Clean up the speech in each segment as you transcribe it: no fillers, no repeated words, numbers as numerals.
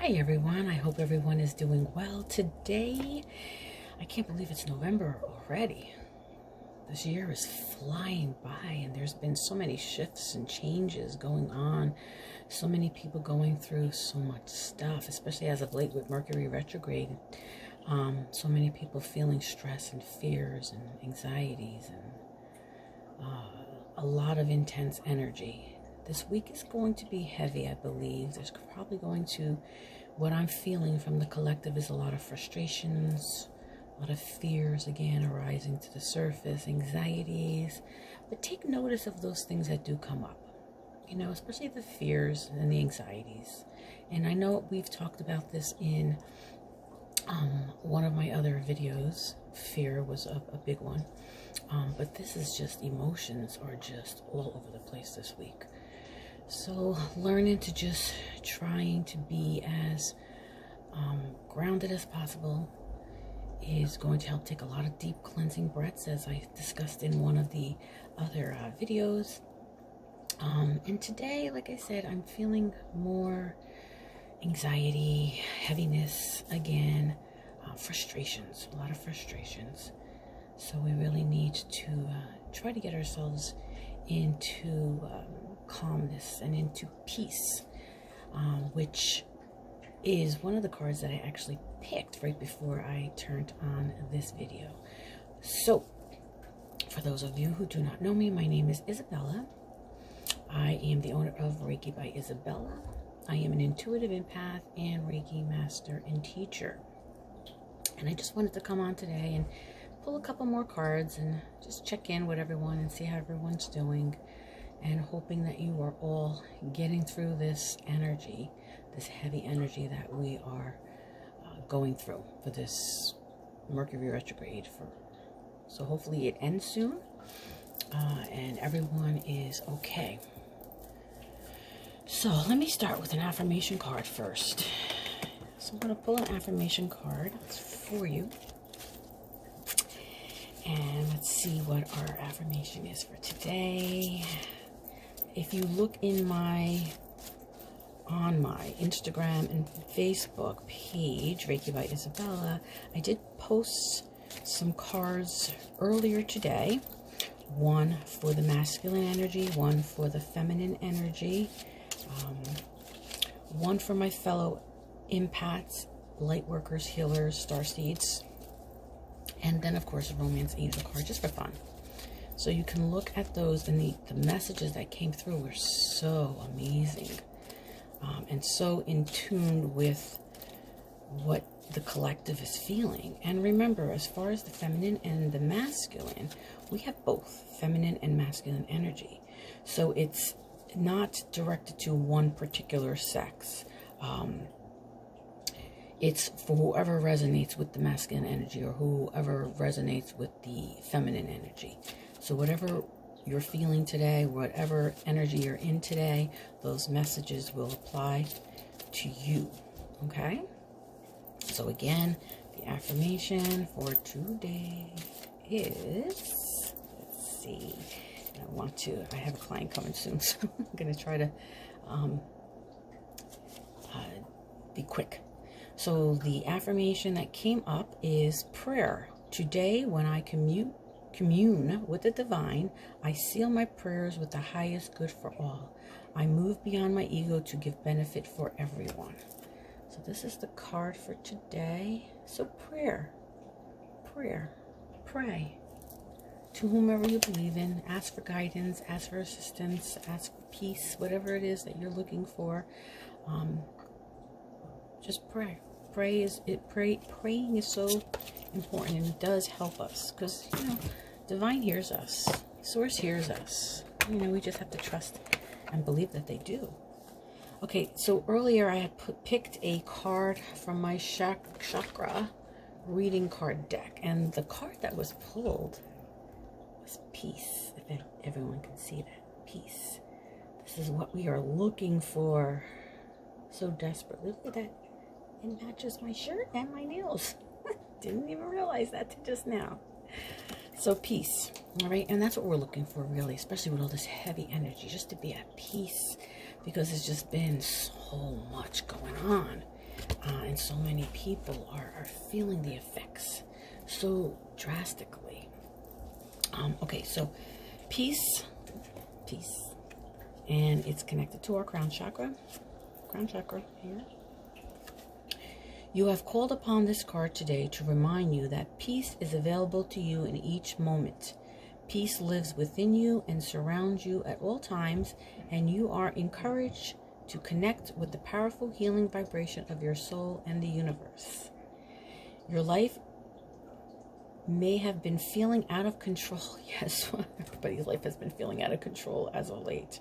Hi everyone, I hope everyone is doing well today. I can't believe it's November already. This year is flying by and there's been so many shifts and changes going on. So many people going through so much stuff, especially as of late with Mercury Retrograde. So many people feeling stress and fears and anxieties and a lot of intense energy. This week is going to be heavy, I believe. There's probably going to, what I'm feeling from the collective is a lot of frustrations, a lot of fears again arising to the surface, anxieties. But take notice of those things that do come up, you know, especially the fears and the anxieties. And I know we've talked about this in one of my other videos. Fear was a big one. But this is just, emotions are just all over the place this week. So learning to just trying to be as grounded as possible is going to help. Take a lot of deep cleansing breaths, as I discussed in one of the other videos. And today, like I said, I'm feeling more anxiety, heaviness again, frustrations, a lot of frustrations. So we really need to try to get ourselves into calmness and into peace, which is one of the cards that I actually picked right before I turned on this video. So for those of you who do not know me, my name is Isabella. I am the owner of Reiki by Isabella. I am an intuitive empath and Reiki master and teacher. And I just wanted to come on today and pull a couple more cards and just check in with everyone and see how everyone's doing, and hoping that you are all getting through this energy, this heavy energy that we are going through for this Mercury retrograde. So hopefully it ends soon and everyone is okay. So let me start with an affirmation card first. So I'm going to pull an affirmation card for you. And let's see what our affirmation is for today. If you look on my Instagram and Facebook page, Reiki by Isabella, I did post some cards earlier today. One for the masculine energy, one for the feminine energy, one for my fellow empaths, light workers, healers, starseeds, and then of course a romance angel card just for fun. So you can look at those, and the messages that came through were so amazing and so in tune with what the collective is feeling. And remember, as far as the feminine and the masculine, we have both feminine and masculine energy. So it's not directed to one particular sex. It's for whoever resonates with the masculine energy or whoever resonates with the feminine energy. So whatever you're feeling today, whatever energy you're in today, those messages will apply to you, okay? So again, the affirmation for today is, let's see, I have a client coming soon, so I'm going to try to be quick. So the affirmation that came up is prayer. Today, when I commune with the divine, I seal my prayers with the highest good for all. I move beyond my ego to give benefit for everyone. So this is the card for today. So prayer, pray to whomever you believe in. Ask for guidance, ask for assistance, ask for peace, whatever it is that you're looking for. Just pray. Praying is so important, and it does help us because, you know, divine hears us, source hears us. You know, we just have to trust and believe that they do. Okay, so earlier I had picked a card from my chakra reading card deck, and the card that was pulled was peace. If everyone can see that, peace. This is what we are looking for so desperately. Look at that. It matches my shirt and my nails. Didn't even realize that till just now. So peace, all right? And that's what we're looking for, really, especially with all this heavy energy, just to be at peace, because it's just been so much going on. and so many people are feeling the effects so drastically. Okay, so peace, and it's connected to our crown chakra here. You have called upon this card today to remind you that peace is available to you in each moment. Peace lives within you and surrounds you at all times, and you are encouraged to connect with the powerful healing vibration of your soul and the universe. Your life may have been feeling out of control. Yes, everybody's life has been feeling out of control as of late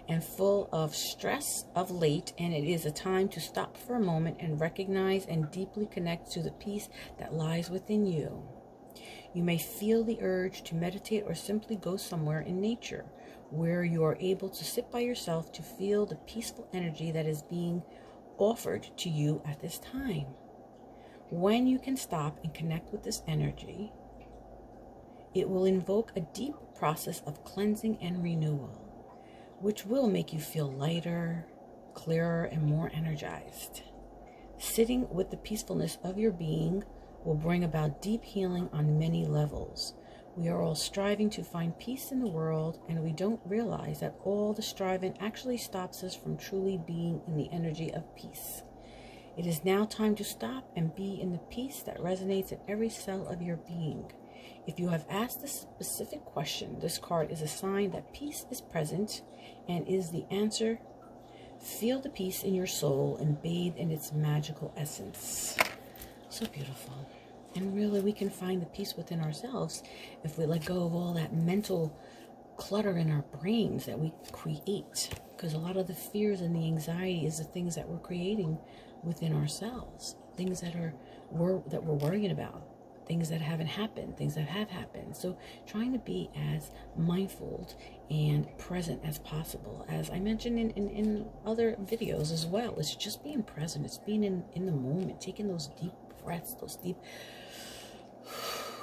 and full of stress of late, and it is a time to stop for a moment and recognize and deeply connect to the peace that lies within you. You may feel the urge to meditate or simply go somewhere in nature where you are able to sit by yourself to feel the peaceful energy that is being offered to you at this time. When you can stop and connect with this energy, it will invoke a deep process of cleansing and renewal, which will make you feel lighter, clearer, and more energized. Sitting with the peacefulness of your being will bring about deep healing on many levels. We are all striving to find peace in the world, and we don't realize that all the striving actually stops us from truly being in the energy of peace. It is now time to stop and be in the peace that resonates in every cell of your being. If you have asked a specific question, this card is a sign that peace is present and is the answer. Feel the peace in your soul and bathe in its magical essence. So beautiful. And really, we can find the peace within ourselves if we let go of all that mental clutter in our brains that we create. Because a lot of the fears and the anxiety is the things that we're creating within ourselves. Things that we're worrying about. Things that haven't happened. Things that have happened. So trying to be as mindful and present as possible. As I mentioned in other videos as well. It's just being present. It's being in the moment. Taking those deep breaths. Those deep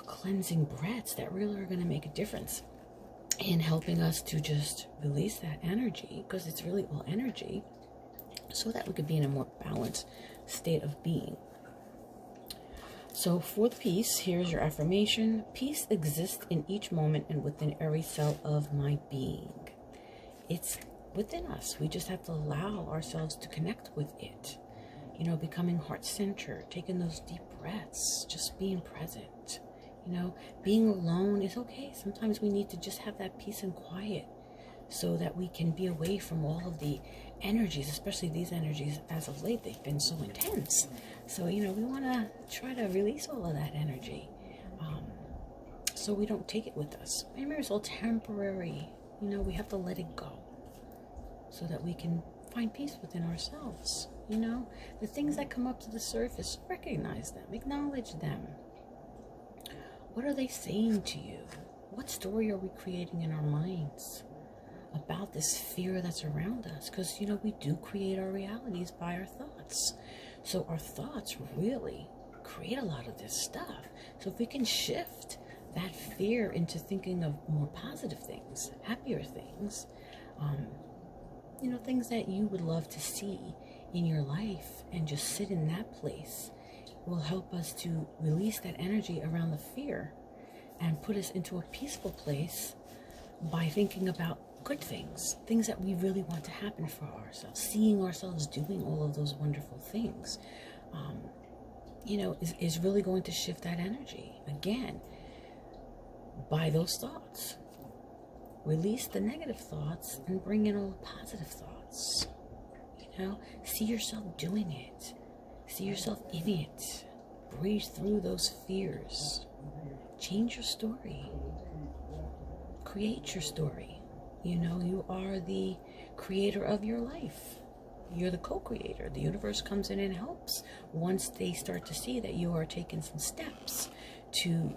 cleansing breaths that really are going to make a difference in helping us to just release that energy, because it's really all energy, so that we could be in a more balanced state of being. So for the peace, here's your affirmation. Peace exists in each moment and within every cell of my being. It's within us. We just have to allow ourselves to connect with it. You know, becoming heart-centered, taking those deep breaths, just being present. You know, being alone is okay. Sometimes we need to just have that peace and quiet so that we can be away from all of the energies, especially these energies as of late. They've been so intense. So, you know, we want to try to release all of that energy so we don't take it with us. Remember, it's all temporary. You know, we have to let it go so that we can find peace within ourselves. You know, the things that come up to the surface, recognize them, acknowledge them. What are they saying to you? What story are we creating in our minds about this fear that's around us? Because, you know, we do create our realities by our thoughts. So our thoughts really create a lot of this stuff. So if we can shift that fear into thinking of more positive things, happier things, you know, things that you would love to see in your life, and just sit in that place, will help us to release that energy around the fear and put us into a peaceful place by thinking about good things, things that we really want to happen for ourselves, seeing ourselves doing all of those wonderful things, you know, is really going to shift that energy. Again, by those thoughts. Release the negative thoughts and bring in all the positive thoughts. You know, see yourself doing it. See yourself in it. Breathe through those fears. Change your story. Create your story. You know, you are the creator of your life. You're the co-creator. The universe comes in and helps once they start to see that you are taking some steps to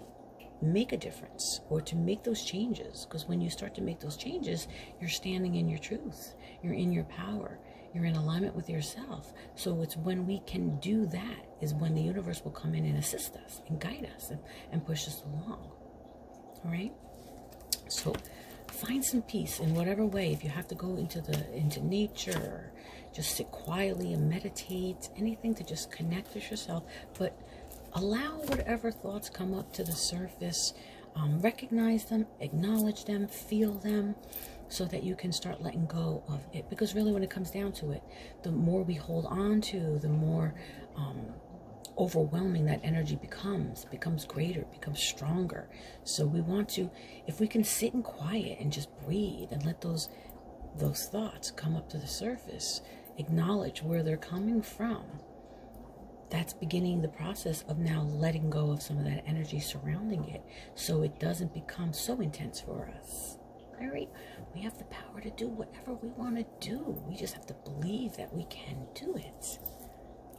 make a difference or to make those changes. Because when you start to make those changes, you're standing in your truth. You're in your power. You're in alignment with yourself. So it's when we can do that is when the universe will come in and assist us and guide us and push us along. All right? So find some peace in whatever way. If you have to go into nature, just sit quietly and meditate, anything to just connect with yourself, but allow whatever thoughts come up to the surface. Recognize them, acknowledge them, feel them, so that you can start letting go of it. Because really, when it comes down to it, the more we hold on to, the more overwhelming that energy becomes greater, becomes stronger. So we want to, if we can sit in quiet and just breathe and let those thoughts come up to the surface, acknowledge where they're coming from, that's beginning the process of now letting go of some of that energy surrounding it, so it doesn't become so intense for us. All right, we have the power to do whatever we want to do. We just have to believe that we can do it.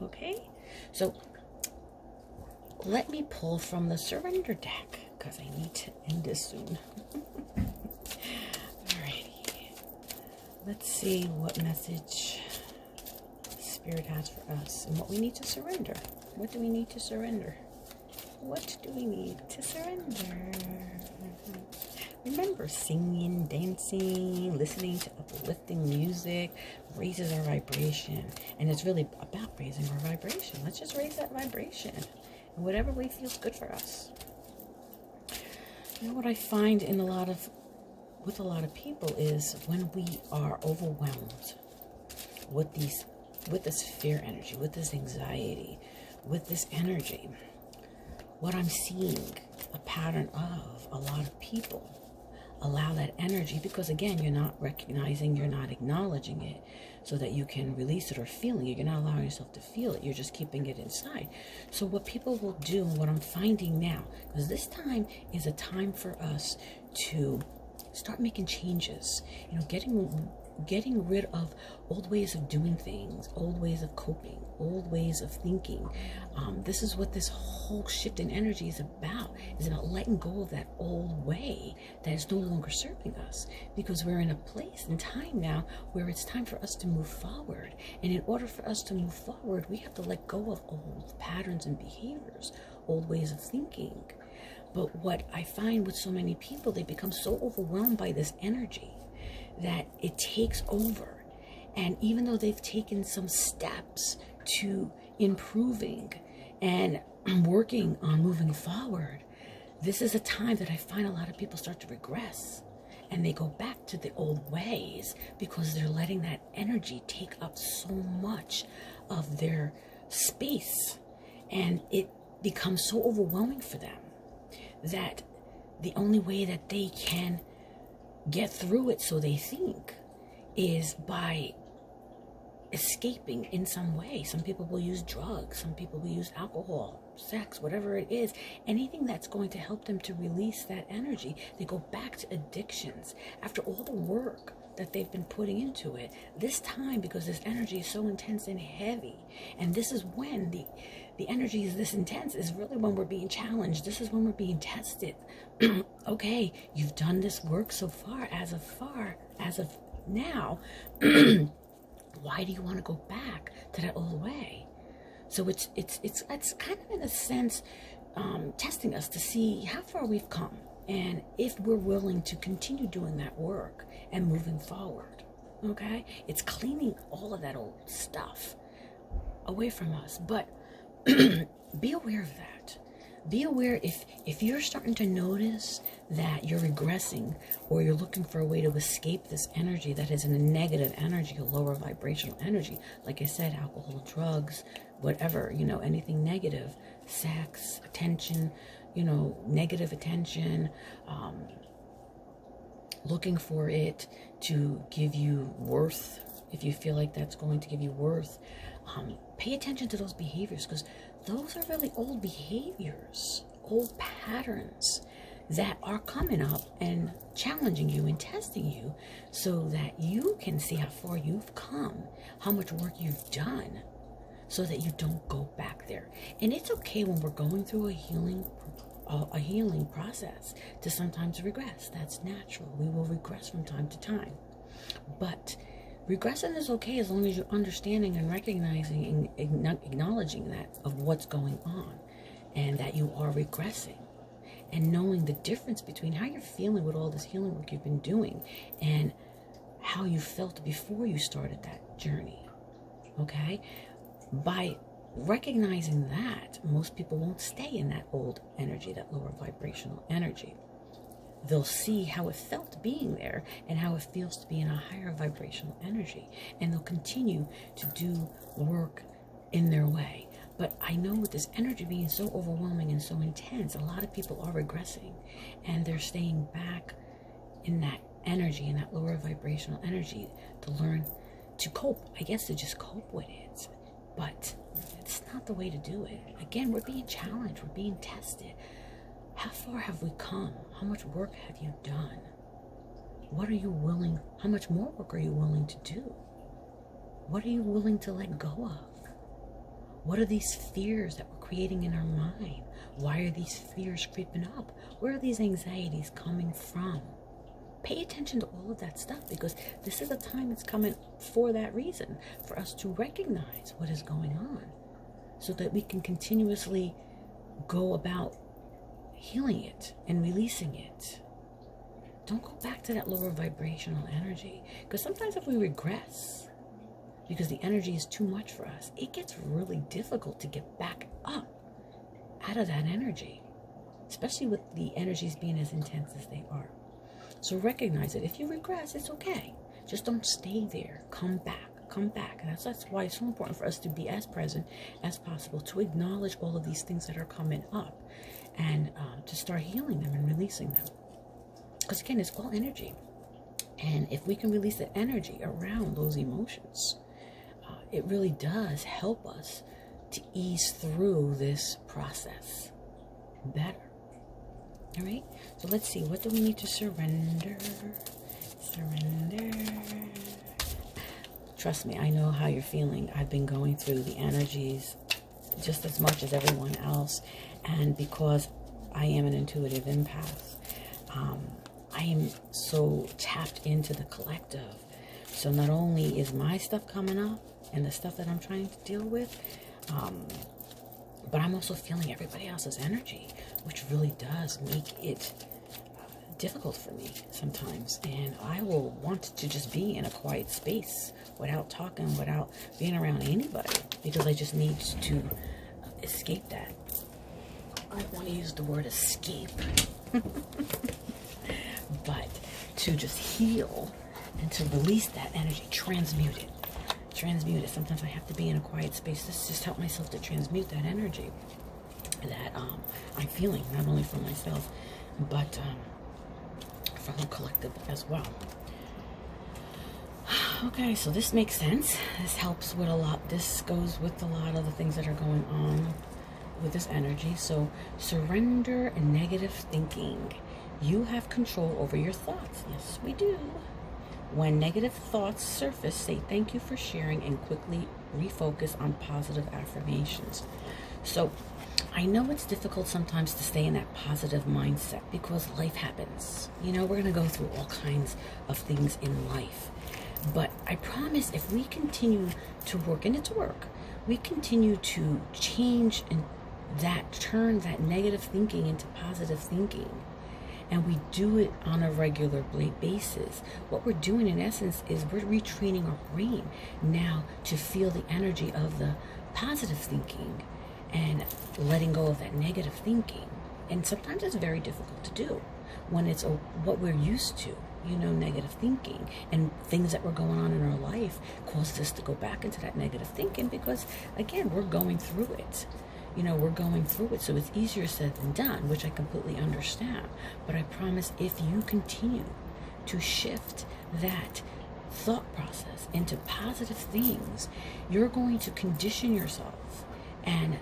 Okay, so let me pull from the surrender deck, because I need to end this soon. Alrighty, let's see what message Spirit has for us and what we need to surrender. What do we need to surrender? What do we need to surrender? Remember, singing, dancing, listening to uplifting music raises our vibration. And it's really about raising our vibration. Let's just raise that vibration in whatever way feels good for us. You know what I find with a lot of people is when we are overwhelmed with this fear energy, with this anxiety, with this energy, what I'm seeing a pattern of a lot of people allow that energy, because again, you're not recognizing, you're not acknowledging it so that you can release it or feeling it. You're not allowing yourself to feel it. You're just keeping it inside. So what people will do, what I'm finding now, because this time is a time for us to start making changes, you know, getting rid of old ways of doing things, old ways of coping, old ways of thinking. This is what this whole shift in energy is about. It's about letting go of that old way that is no longer serving us, because we're in a place and time now where it's time for us to move forward. And in order for us to move forward, we have to let go of old patterns and behaviors, old ways of thinking. But what I find with so many people, they become so overwhelmed by this energy that it takes over. And even though they've taken some steps to improving and working on moving forward, this is a time that I find a lot of people start to regress, and they go back to the old ways because they're letting that energy take up so much of their space, and it becomes so overwhelming for them that the only way that they can get through it, so they think, is by escaping in some way. Some people will use drugs, some people will use alcohol, sex, whatever it is, anything that's going to help them to release that energy. They go back to addictions after all the work that they've been putting into it. This time, because this energy is so intense and heavy, and this is when the energy is this intense, is really when we're being challenged. This is when we're being tested. Okay, you've done this work so far, as of now, why do you want to go back to that old way? So it's kind of, in a sense, testing us to see how far we've come, and if we're willing to continue doing that work and moving forward. Okay, it's cleaning all of that old stuff away from us. But be aware of that. Be aware if you're starting to notice that you're regressing, or you're looking for a way to escape this energy that is in a negative energy, a lower vibrational energy. Like I said, alcohol, drugs, whatever, you know, anything negative, sex, attention, you know, negative attention, looking for it to give you worth. If you feel like that's going to give you worth, pay attention to those behaviors, because those are really old behaviors, old patterns that are coming up and challenging you and testing you, so that you can see how far you've come, how much work you've done, so that you don't go back there. And it's okay when we're going through a healing process to sometimes regress. That's natural. We will regress from time to time. But regressing is okay as long as you're understanding and recognizing and acknowledging that of what's going on, and that you are regressing. and knowing the difference between how you're feeling with all this healing work you've been doing and how you felt before you started that journey. Okay? By recognizing that, most people won't stay in that old energy, that lower vibrational energy. They'll see how it felt being there and how it feels to be in a higher vibrational energy. And they'll continue to do work in their way. But I know with this energy being so overwhelming and so intense, a lot of people are regressing. And they're staying back in that energy, in that lower vibrational energy, to learn to cope. I guess to just cope with it. But it's not the way to do it. Again, we're being challenged. We're being tested. How far have we come? How much work have you done? What are you willing, how much more work are you willing to do? What are you willing to let go of? What are these fears that we're creating in our mind? Why are these fears creeping up? Where are these anxieties coming from? Pay attention to all of that stuff, because this is a time it's coming for that reason, for us to recognize what is going on so that we can continuously go about healing it and releasing it. Don't go back to that lower vibrational energy, because sometimes if we regress because the energy is too much for us, it gets really difficult to get back up out of that energy, especially with the energies being as intense as they are. So recognize it. If you regress, it's okay. Just don't stay there. Come back. Come back. And that's why it's so important for us to be as present as possible, to acknowledge all of these things that are coming up, and to start healing them and releasing them. Because again, it's all energy. And if we can release the energy around those emotions, it really does help us to ease through this process better. All right? So let's see. What do we need to surrender? Surrender. Trust me, I know how you're feeling. I've been going through the energies just as much as everyone else. And because I am an intuitive empath, I am so tapped into the collective. So not only is my stuff coming up and the stuff that I'm trying to deal with, but I'm also feeling everybody else's energy, which really does make it difficult for me sometimes. And I will want to just be in a quiet space without talking, without being around anybody, because I just need to escape that. I want to use the word escape, but to just heal and to release that energy, transmute it. Transmute it. Sometimes I have to be in a quiet space to just help myself to transmute that energy that I'm feeling, not only for myself, but for the collective as well. Okay, so this makes sense. This helps with a lot. This goes with a lot of the things that are going on with this energy. So surrender negative thinking. You have control over your thoughts. Yes, we do. When negative thoughts surface, say thank you for sharing and quickly refocus on positive affirmations. So I know it's difficult sometimes to stay in that positive mindset because life happens. You know, we're going to go through all kinds of things in life. But I promise if we continue to work, and it's work, we continue to change and turn that negative thinking into positive thinking, and we do it on a regular basis, what we're doing in essence is we're retraining our brain now to feel the energy of the positive thinking and letting go of that negative thinking. And sometimes it's very difficult to do when it's what we're used to, you know, negative thinking, and things that were going on in our life caused us to go back into that negative thinking because, again, we're going through it. You know, we're going through it, so it's easier said than done, which I completely understand. But I promise if you continue to shift that thought process into positive things, you're going to condition yourself and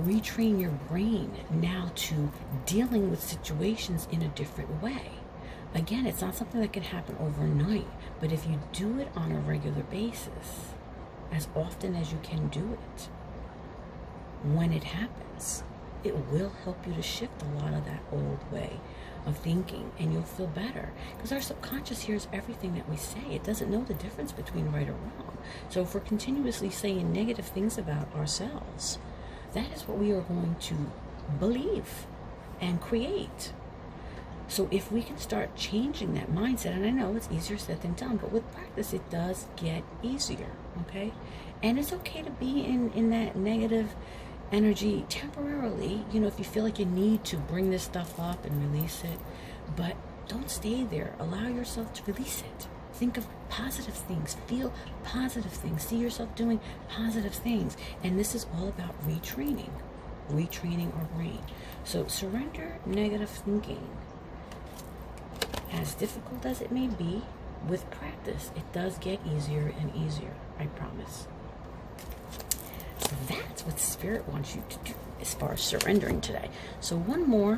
retrain your brain now to dealing with situations in a different way. Again, it's not something that can happen overnight, but if you do it on a regular basis, as often as you can do it, when it happens, it will help you to shift a lot of that old way of thinking, and you'll feel better. Because our subconscious hears everything that we say. It doesn't know the difference between right or wrong. So if we're continuously saying negative things about ourselves, that is what we are going to believe. and create. So if we can start changing that mindset, and I know it's easier said than done, but with practice it does get easier, okay? And it's okay to be in that negative energy temporarily, you know, if you feel like you need to bring this stuff up and release it, but don't stay there. Allow yourself to release it. Think of positive things, feel positive things, see yourself doing positive things. And this is all about retraining our brain. So surrender negative thinking. As difficult as it may be, with practice, it does get easier and easier, I promise. So that's what Spirit wants you to do as far as surrendering today. So one more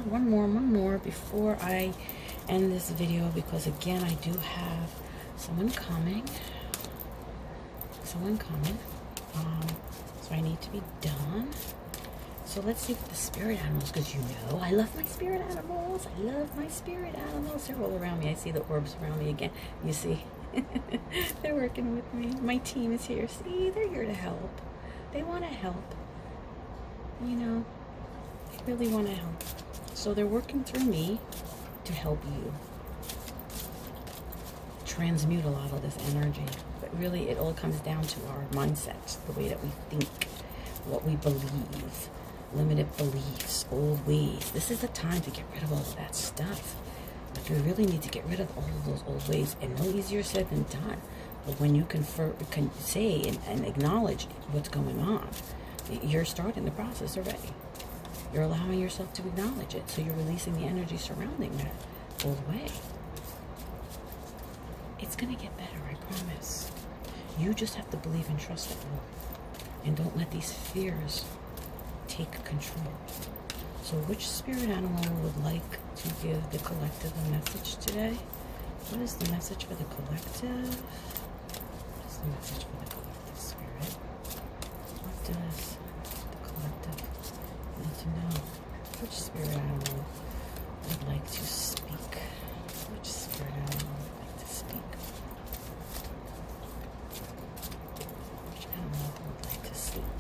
before I end this video, because again, I do have someone coming. So I need to be done. So let's see what the spirit animals, because you know I love my spirit animals. They're all around me. I see the orbs around me again. You see? They're working with me. My team is here. See, they're here to help. They want to help. You know, they really want to help. So they're working through me to help you transmute a lot of this energy. But really, it all comes down to our mindset, the way that we think, what we believe. Limited beliefs, old ways. This is the time to get rid of all of that stuff. Like, we really need to get rid of all of those old ways, and no easier said than done. But when you can say and acknowledge what's going on, you're starting the process already. You're allowing yourself to acknowledge it, so you're releasing the energy surrounding that old way. It's gonna get better, I promise. You just have to believe and trust it more, and don't let these fears take control. So which spirit animal would like to give the collective a message today? What is the message for the collective? What is the message for the collective, Spirit? What does the collective need to know? Which spirit animal would like to speak? Which spirit animal would like to speak? Which animal would like to speak?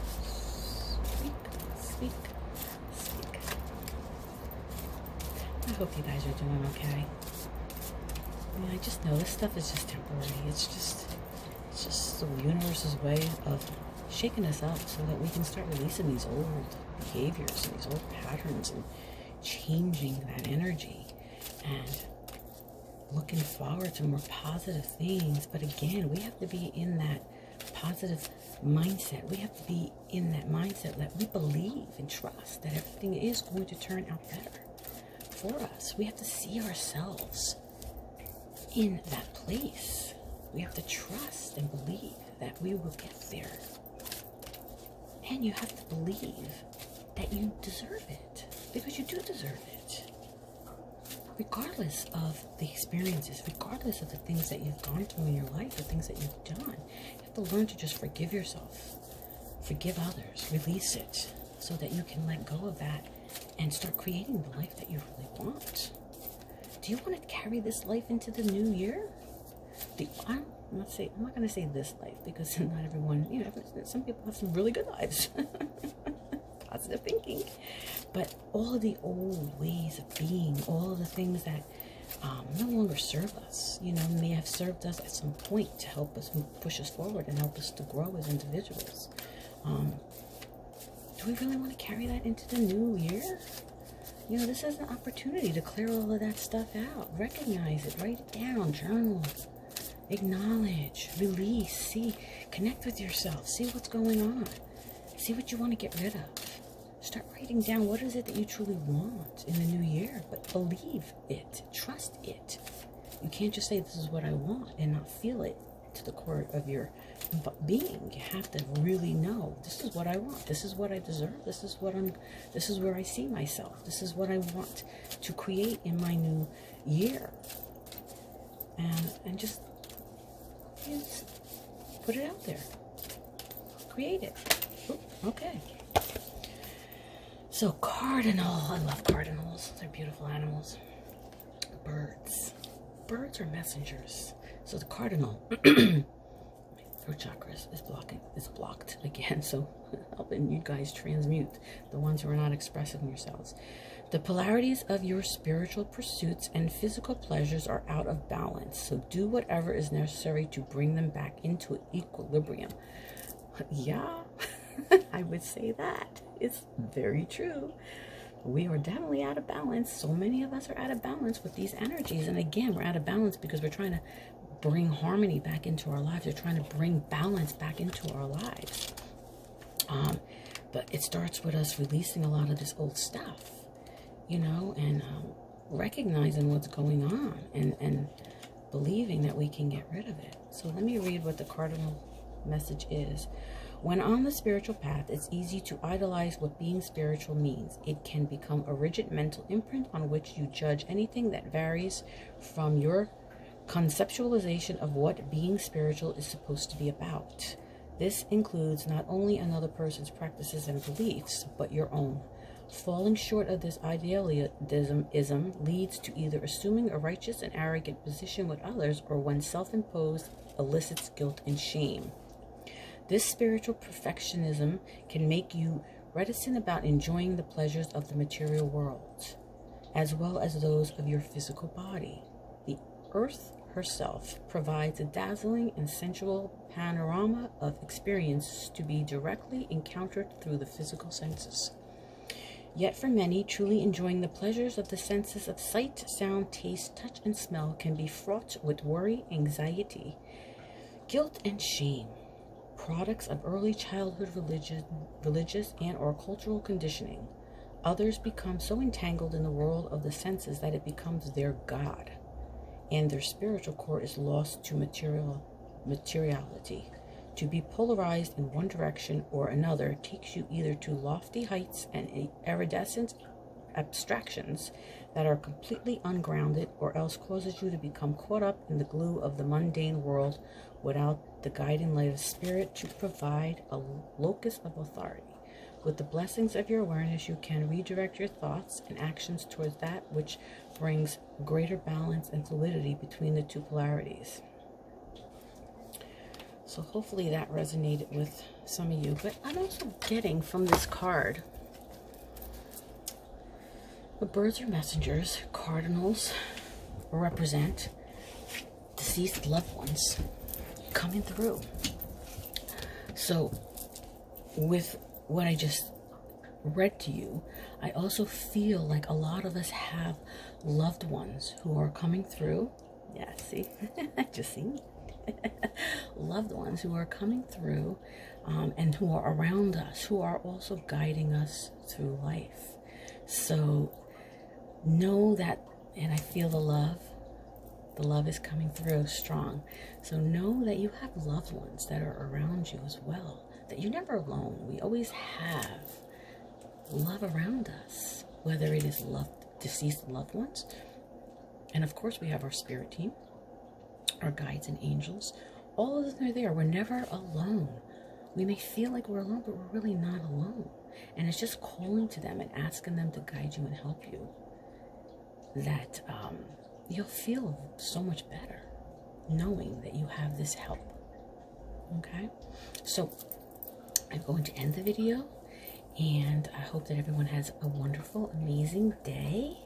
Speak. I hope you guys are doing okay. I mean, I just know this stuff is just temporary. It's just the universe's way of shaking us up so that we can start releasing these old behaviors and these old patterns and changing that energy and looking forward to more positive things. But again, we have to be in that positive mindset. We have to be in that mindset that we believe and trust that everything is going to turn out better for us. We have to see ourselves in that place. We have to trust and believe that we will get there. And you have to believe that you deserve it, because you do deserve it. Regardless of the experiences, regardless of the things that you've gone through in your life, the things that you've done, you have to learn to just forgive yourself, forgive others, release it, so that you can let go of that and start creating the life that you really want. Do you want to carry this life into the new year? I'm not going to say this life, because not everyone, you know, some people have some really good lives. Positive thinking. But all of the old ways of being, all of the things that no longer serve us, you know, may have served us at some point to help us push us forward and help us to grow as individuals. Do we really want to carry that into the new year? You know, this is an opportunity to clear all of that stuff out. Recognize it, write it down, journal, acknowledge, release, see, connect with yourself, see what's going on, see what you want to get rid of. Start writing down what is it that you truly want in the new year, but believe it, trust it. You can't just say this is what I want and not feel it to the core of your being. You have to really know, this is what I want, this is what I deserve, this is where I see myself, this is what I want to create in my new year. And just put it out there, create it. Ooh, okay. So cardinal, I love cardinals. They're beautiful animals. Birds. Birds are messengers. So the cardinal, throat chakras is blocked again. So helping you guys transmute the ones who are not expressing yourselves. The polarities of your spiritual pursuits and physical pleasures are out of balance. So do whatever is necessary to bring them back into equilibrium. Yeah, I would say that. It's very true. We are definitely out of balance. So many of us are out of balance with these energies. And again, we're out of balance because we're trying to bring harmony back into our lives. We're trying to bring balance back into our lives. But it starts with us releasing a lot of this old stuff, you know, and recognizing what's going on and believing that we can get rid of it. So let me read what the cardinal message is. When on the spiritual path, it's easy to idolize what being spiritual means. It can become a rigid mental imprint on which you judge anything that varies from your conceptualization of what being spiritual is supposed to be about. This includes not only another person's practices and beliefs, but your own. Falling short of this idealism leads to either assuming a righteous and arrogant position with others, or when self-imposed elicits guilt and shame. This spiritual perfectionism can make you reticent about enjoying the pleasures of the material world, as well as those of your physical body. The earth herself provides a dazzling and sensual panorama of experience to be directly encountered through the physical senses. Yet for many, truly enjoying the pleasures of the senses of sight, sound, taste, touch, and smell can be fraught with worry, anxiety, guilt, and shame. Products of early childhood religious and or cultural conditioning. Others become so entangled in the world of the senses that it becomes their God, and their spiritual core is lost to materiality. To be polarized in one direction or another takes you either to lofty heights and iridescent abstractions that are completely ungrounded, or else causes you to become caught up in the glue of the mundane world without the guiding light of spirit to provide a locus of authority. With the blessings of your awareness, you can redirect your thoughts and actions towards that which brings greater balance and fluidity between the two polarities. So hopefully that resonated with some of you. But I'm also getting from this card, the birds are messengers. Cardinals represent deceased loved ones coming through. So with what I just read to you, I also feel like a lot of us have loved ones who are coming through. Yeah, see? Just see? Loved ones who are coming through and who are around us, who are also guiding us through life. So know that, and I feel the love is coming through strong. So know that you have loved ones that are around you as well, that you're never alone. We always have love around us, whether it is deceased loved ones, and of course we have our spirit team, our guides and angels. All of them are there. We're never alone. We may feel like we're alone, but we're really not alone. And it's just calling to them and asking them to guide you and help you, that you'll feel so much better knowing that you have this help. Okay? So I'm going to end the video, and I hope that everyone has a wonderful, amazing day.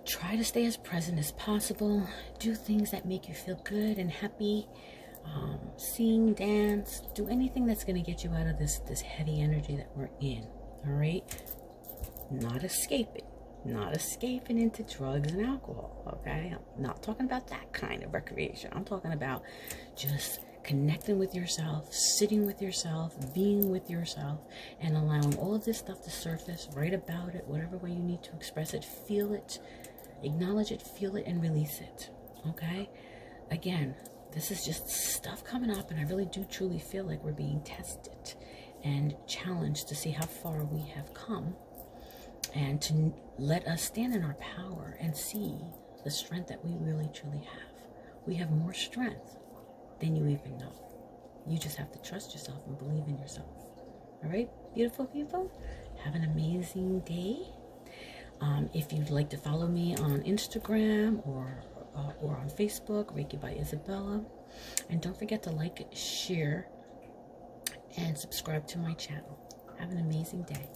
Try to stay as present as possible. Do things that make you feel good and happy. Sing, dance, do anything that's going to get you out of this heavy energy that we're in. All right? Not escaping into drugs and alcohol. Okay? I'm not talking about that kind of recreation. I'm talking about just connecting with yourself, sitting with yourself, being with yourself, and allowing all of this stuff to surface. Write about it, whatever way you need to express it. Feel it, acknowledge it, feel it, and release it. Okay? Again, this is just stuff coming up, and I really do truly feel like we're being tested and challenged to see how far we have come, and to let us stand in our power and see the strength that we really truly have. We have more strength than you even know. You just have to trust yourself and believe in yourself. All right, beautiful people, have an amazing day. If you'd like to follow me on Instagram or or on Facebook, Reiki by Isabella. And don't forget to like, share, and subscribe to my channel. Have an amazing day.